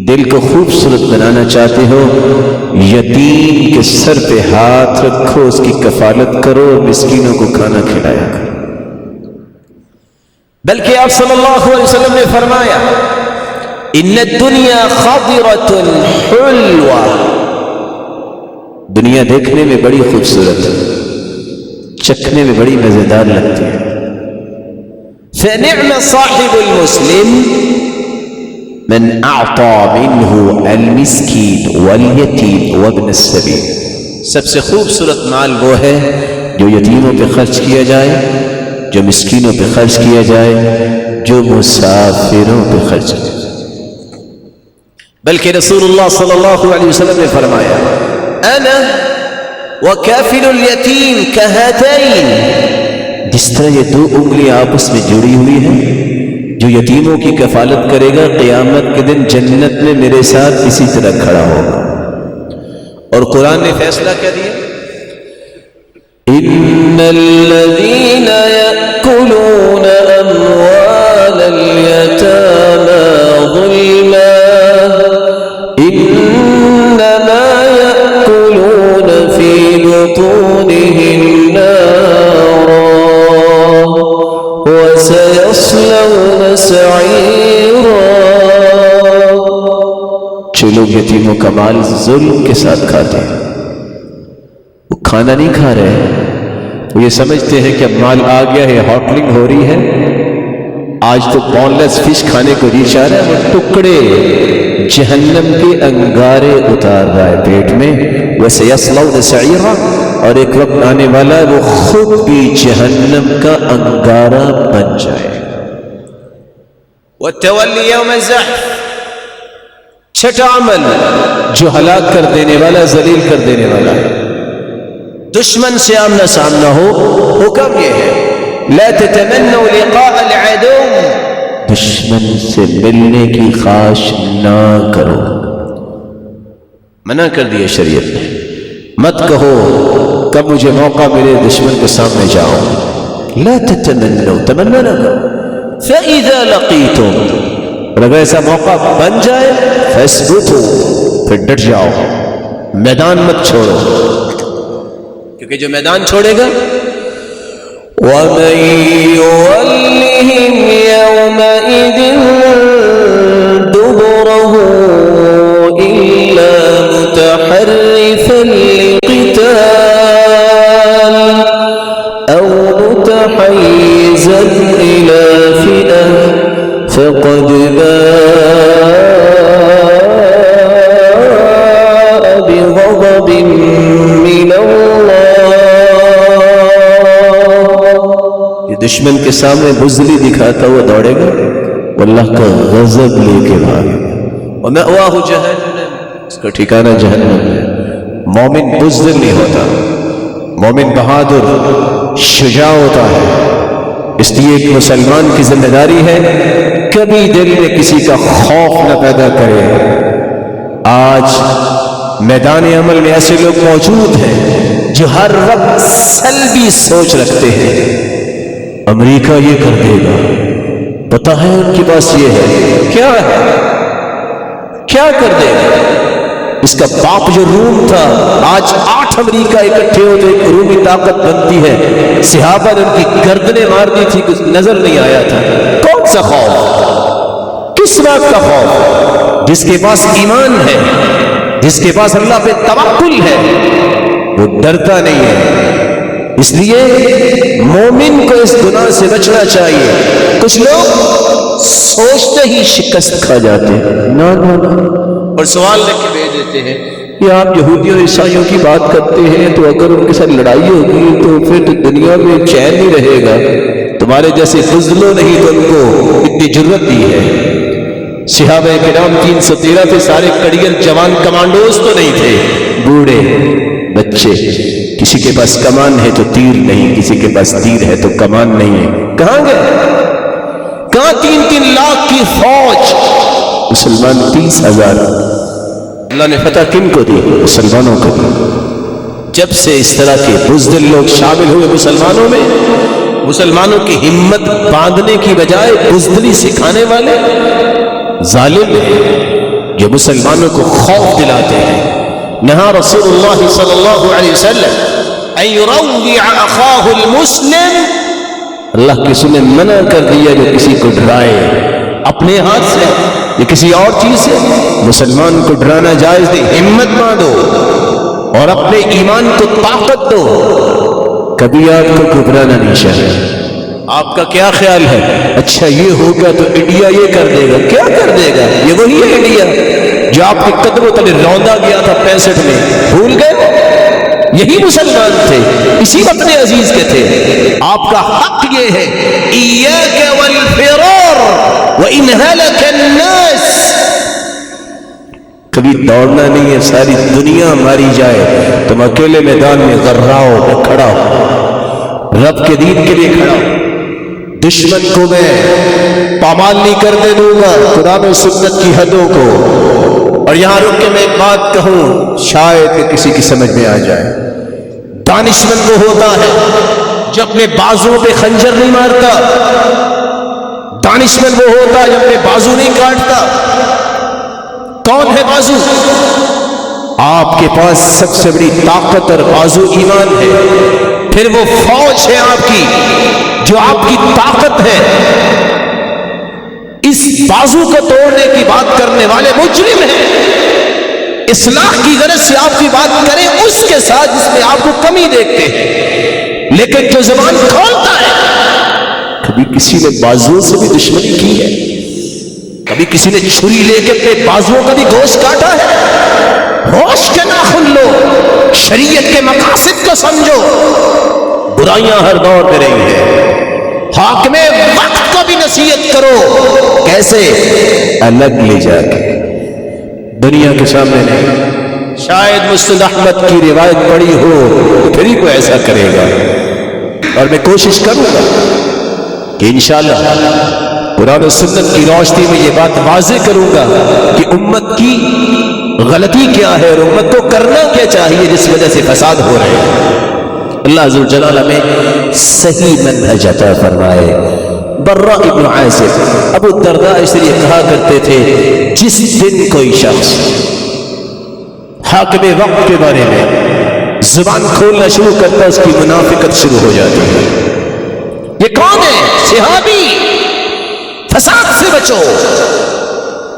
دل کو خوبصورت بنانا چاہتے ہو، یتیم کے سر پہ ہاتھ رکھو، اس کی کفالت کرو اور مسکینوں کو کھانا کھلایا کرو۔ بلکہ آپ صلی اللہ علیہ وسلم نے فرمایا ان الدنیا خاضرۃ حلوہ، دنیا دیکھنے میں بڑی خوبصورت ہے، چکھنے میں بڑی مزیدار لگتی ہے۔ فنعم صاحب المسلم من اعطى منه المسكين واليتيم وابن السبيل، سب سے خوبصورت مال وہ ہے جو یتیموں پہ خرچ کیا جائے، جو مسکینوں پہ خرچ کیا جائے، جو مسافروں پہ خرچ کیا جائے۔ بلکہ رسول اللہ صلی اللہ علیہ وسلم نے فرمایا انا وکافل الیتیم کہاتین، جس طرح یہ 2 انگلیاں آپس میں جڑی ہوئی ہیں، جو یتیموں کی کفالت کرے گا قیامت کے دن جنت میں میرے ساتھ اسی طرح کھڑا ہوگا۔ اور قرآن نے فیصلہ کیا دیا، ان الذین یأکلون اموال الیتامی ظلما انما یأکلون فی بطونہم نارا وَسَيَصْلَوْنَ سَعِيرًا، جو لوگ یتیموں کا مال ظلم کے ساتھ کھاتے ہیں، وہ کھانا نہیں کھا رہے، وہ یہ سمجھتے ہیں کہ اب مال آ گیا ہے، ہاٹلنگ ہو رہی ہے، آج تو بون لیس فش کھانے کو جی چاہ رہا ہے، وہ ٹکڑے جہنم کے انگارے اتار رہا ہے پیٹ میں۔ وَسَيَصْلَوْنَ سَعِيرًا، اور ایک وقت آنے والا ہے وہ خود بھی جہنم کا انگارہ بن جائے۔ وَالتَّوَلِّ يَوْمَ الزَّحْفِ، چھٹا عمل جو ہلاک کر دینے والا، ذلیل کر دینے والا ہے، دشمن سے آمنا سامنا ہو۔ حکم یہ ہے لا تتمنوا لقاء العدو، دشمن سے ملنے کی خواہش نہ کرو، منع کر دیا شریعت نے۔ مت کہو کب مجھے موقع ملے دشمن کے سامنے جاؤں، لا تتمنوا، تمنا نہ کرو۔ فَإِذَا لَقِيتُمْ، اور اگر ایسا موقع بن جائے فَاسْبُتُوا، پھر ڈٹ جاؤ، میدان مت چھوڑو، کیونکہ جو میدان چھوڑے گا وَمَن يُوَلِّهِمْ يَوْمَئِذٍ دُبُرَهُ إِلَّا مُتَحَرِّفًا لِقِتَالٍ أَوْ مُتَحَيِّزًا إِلَى فِئَةٍ فَقَدْ بَاءَ بِغَضَبٍ مِّنَ اللَّهِ، دشمن کے سامنے بزدلی دکھاتا ہوا دوڑے گا، اللہ کا غضب لے کے بھاگے گا۔ وَمَأْوَاهُ جَهَنَّمُ، اس کا ٹھکانہ جہنم ہے۔ مومن بزدل نہیں ہوتا، مومن بہادر شجاع ہوتا ہے، اس لیے ایک مسلمان کی ذمہ داری ہے کبھی دل میں کسی کا خوف نہ پیدا کرے۔ آج میدان عمل میں ایسے لوگ موجود ہیں جو ہر وقت سلبی سوچ رکھتے ہیں، امریکہ یہ کر دے گا، پتہ ہے ان کے پاس یہ ہے، کیا کر دے گا؟ اس کا باپ جو روم تھا، آج 8 امریکہ اکٹھے ہو تو ایک رومی طاقت بنتی ہے۔ صحابہ نے ان کی گردنیں مار دی تھی، کچھ نظر نہیں آیا تھا۔ کون سا خوف؟ کس بات کا خوف؟ جس کے پاس ایمان ہے، جس کے پاس اللہ پہ توکل ہے، وہ ڈرتا نہیں ہے۔ اس لیے مومن کو اس گناہ سے بچنا چاہیے۔ کچھ لوگ سوچتے ہی شکست کھا جاتے ہیں، اور سوال لے کے بھیج دیتے ہیں کہ آپ یہودیوں اور عیسائیوں کی بات کرتے ہیں تو اگر ان کے ساتھ لڑائی ہوگی تو پھر دنیا میں چین نہیں رہے گا۔ تمہارے جیسے فضلوں نہیں تو ان کو اتنی جرت دی ہے۔ صحابہ کرام 313 تھے، سارے کڑیگر جوان کمانڈوز تو نہیں تھے، بوڑھے بچے۔ کسی کے پاس کمان ہے تو تیر نہیں، کسی کے پاس تیر ہے تو کمان نہیں ہے۔ کہاں گئے؟ کہاں 3-3 لاکھ کی فوج؟ مسلمان 30,000۔ اللہ نے فتح کن کو دی؟ مسلمانوں کو دی۔ جب سے اس طرح کے بزدل لوگ شامل ہوئے مسلمانوں میں، مسلمانوں کی ہمت باندھنے کی بجائے بزدلی سکھانے والے ظالم ہیں جو مسلمانوں کو خوف دلاتے ہیں۔ نہا رسول اللہ صلی اللہ علیہ وسلم ان یروع اخاہ المسلم، اللہ کے رسول نے منع کر دیا جو کسی کو ڈرائے اپنے ہاتھ سے یا کسی اور چیز سے۔ مسلمان کو ڈرانا جائز نہیں، ہمت باندھو اور اپنے ایمان کو طاقت دو، کبھی آپ کو گھبرانا نہیں چاہیے۔ آپ کا کیا خیال ہے؟ اچھا یہ ہوگا تو انڈیا یہ کر دے گا، کیا کر دے گا؟ یہ وہی ہے انڈیا جو آپ کے قدموں تلے روندا گیا تھا 65 میں، بھول گئے؟ یہی مسلمان تھے، اسی وطن عزیز کے تھے۔ آپ کا حق یہ ہے ایاک والفرار وان هلك الناس، کبھی دوڑنا نہیں ہے، ساری دنیا ماری جائے تم اکیلے میدان میں غراؤ میں کھڑا ہو، رب کے دین کے لیے کھڑا ہو۔ دشمن کو میں پامال نہیں کرنے دوں گا قرآن و سنت کی حدوں کو۔ اور یہاں رک کے میں ایک بات کہوں، شاید کہ کسی کی سمجھ میں آ جائے۔ دانشمند وہ ہوتا ہے جو اپنے بازوؤں پہ خنجر نہیں مارتا، دانشمند وہ ہوتا ہے جو اپنے بازو نہیں کاٹتا۔ کون ہے بازو؟ آپ کے پاس سب سے بڑی طاقت اور بازو ایمان ہے، پھر وہ فوج ہے آپ کی جو آپ کی طاقت ہے۔ اس بازو کو توڑنے کی بات کرنے والے مجرم ہیں، اصلاح کی غرض سے آپ کی بات کریں اس کے ساتھ جس میں آپ کو کمی دیکھتے ہیں، لیکن جو زبان کھولتا ہے، کبھی کسی نے بازو سے بھی دشمنی کی ہے، کبھی کسی نے چھری لے کے اپنے بازوؤں کا بھی گوشت کاٹا ہے۔ ہوش کے ناخن لو، شریعت کے مقاصد کو سمجھو۔ برائیاں ہر دور میں رہی ہیں، حاکم وقت کو بھی نصیحت کرو۔ کیسے؟ الگ لے جا کے، دنیا کے سامنے نہیں۔ شاید مسند احمد کی روایت پڑھی ہو پھر ہی کوئی ایسا کرے گا، اور میں کوشش کروں گا کہ انشاءاللہ قرآن و سنت کی روشنی میں یہ بات واضح کروں گا کہ امت کی غلطی کیا ہے اور امت کو کرنا کیا چاہیے جس وجہ سے فساد ہو رہے ہیں۔ اللہ عز و جل ہمیں صحیح منہج عطا فرمائے۔ برا ابن عازب ابو الدرداء اس لیے کہا کرتے تھے، جس دن کوئی شخص حاکم وقت کے بارے میں زبان کھولنا شروع کرتا ہے اس کی منافقت شروع ہو جاتی ہے۔ یہ کون ہے؟ صحابی۔ فساد سے بچو،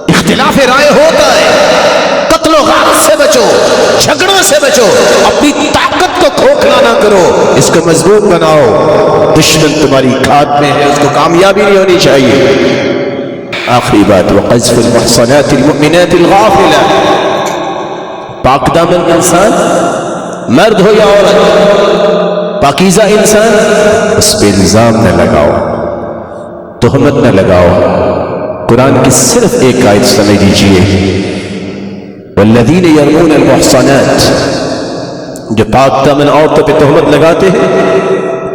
اختلاف رائے ہوتا ہے، قتل و غارت سے بچو، جھگڑوں سے بچو، اپنی طاقت کو کھوکھلا نہ کرو، اس کو مضبوط بناؤ۔ دشمن تمہاری کھات میں ہے، اس کو کامیابی نہیں ہونی چاہیے۔ آخری بات، وقذف المحصنات المؤمنات الغافلات، پاک دامن انسان، مرد ہو یا عورت، پاکیزہ انسان، اس پہ الزام نہ لگاؤ، تہمت نہ لگاؤ۔ قرآن کی صرف ایک آیت سمجھ لیجیے، والذین یرمون المحصنات، جو پاک دامن عورتوں پہ تہمت لگاتے ہیں،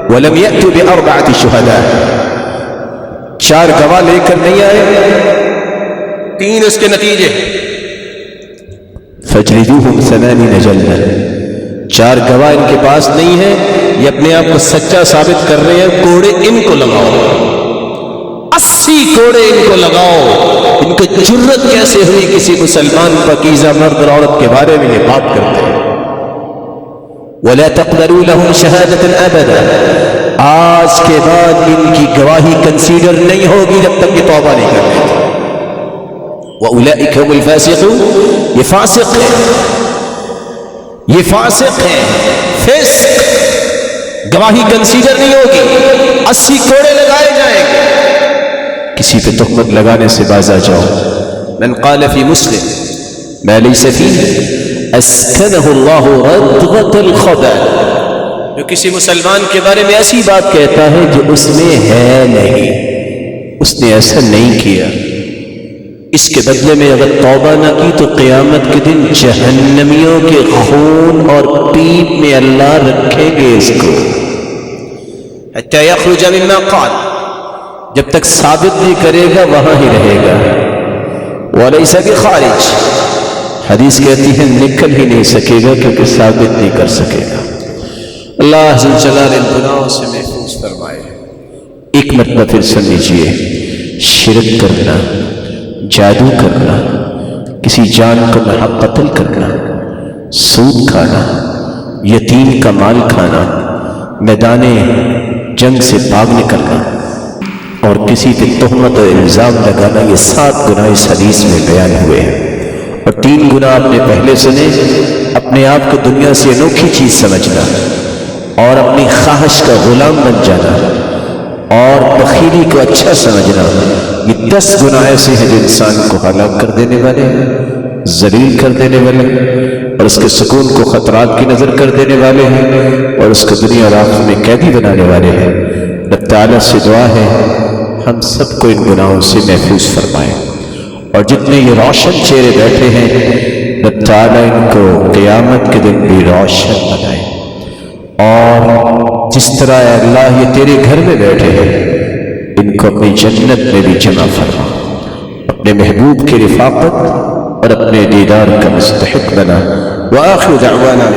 ولم یأتوا بأربعة شہداء، 4 گواہ لے کر نہیں آئے، 3 اس کے نتیجے، فجلدوہم 80 جلدہ، 4 گواہ ان کے پاس نہیں ہے، یہ اپنے آپ کو سچا ثابت کر رہے ہیں، کوڑے ان کو لگاؤ، 80 کوڑے ان کو لگاؤ۔ ان کو جرت کیسے ہوئی کسی مسلمان پاکیزہ مرد اور عورت کے بارے میں یہ بات کرتے ہیں؟ وَلَا تَقْبَلُوا لَهُمْ شَهَادَةً أَبَدًا، آج کے بعد ان کی گواہی کنسیڈر نہیں ہوگی جب تک یہ توبہ نہیں کر لیتے۔ وَأُولَئِكَ هُمُ الْفَاسِقُونَ، یہ فاسق ہیں، یہ فاسق ہیں، فسق، گواہی کنسیڈر نہیں ہوگی، 80 کوڑے لگائے جائیں گے۔ کسی پہ تہمت لگانے سے باز آ جاؤ۔ من قال فی مسلم ما لیس فیہ اسکنہ اللہ ردغۃ الخبال، جو کسی مسلمان کے بارے میں ایسی بات کہتا ہے جو اس میں ہے نہیں، اس نے ایسا نہیں کیا، اس کے بدلے میں اگر توبہ نہ کی تو قیامت کے دن جہنمیوں کے خون اور پیپ میں اللہ رکھیں گے اس کو، حتی یخرج مما قال، جب تک ثابت نہیں کرے گا وہاں ہی رہے گا۔ وَلَيْسَ بِخَارِجٍ، حدیث کہتی ہے نکل ہی نہیں سکے گا کیونکہ ثابت نہیں کر سکے گا۔ اللہ ذو الجلال ان گناہوں سے محفوظ فرمائے۔ ایک مرتبہ پھر سن لیجئے، شرک کرنا، جادو کرنا، کسی جان کو ناحق قتل کرنا، سود کھانا، یتیم کا مال کھانا، میدان جنگ سے بھاگ نکلنا اور کسی پہ تہمت اور الزام لگانا، یہ 7 گناہ اس حدیث میں بیان ہوئے ہیں۔ اور 3 گناہ آپ نے پہلے سنے، اپنے آپ کو دنیا سے انوکھی چیز سمجھنا اور اپنی خواہش کا غلام بن جانا اور بخیلی کو اچھا سمجھنا، یہ 10 گناہ ایسے ہیں جو انسان کو ہلاک کر دینے والے ہیں، ذلیل کر دینے والے ہیں اور اس کے سکون کو خطرات کی نظر کر دینے والے ہیں اور اس کو دنیا اور آخرت میں قیدی بنانے والے ہیں۔ رب تعالیٰ سے دعا ہے ہم سب کو ان گناہوں سے محفوظ فرمائے، اور جتنے یہ روشن چہرے بیٹھے ہیں رب تعالیٰ ان کو قیامت کے دن بھی روشن بنائے، اور جس طرح اے اللہ یہ تیرے گھر میں بیٹھے ہیں ان کو اپنی جنت میں بھی جمع فرما، اپنے محبوب کی رفاقت اور اپنے دیدار کا مستحق بنا۔ وآخر دعوانا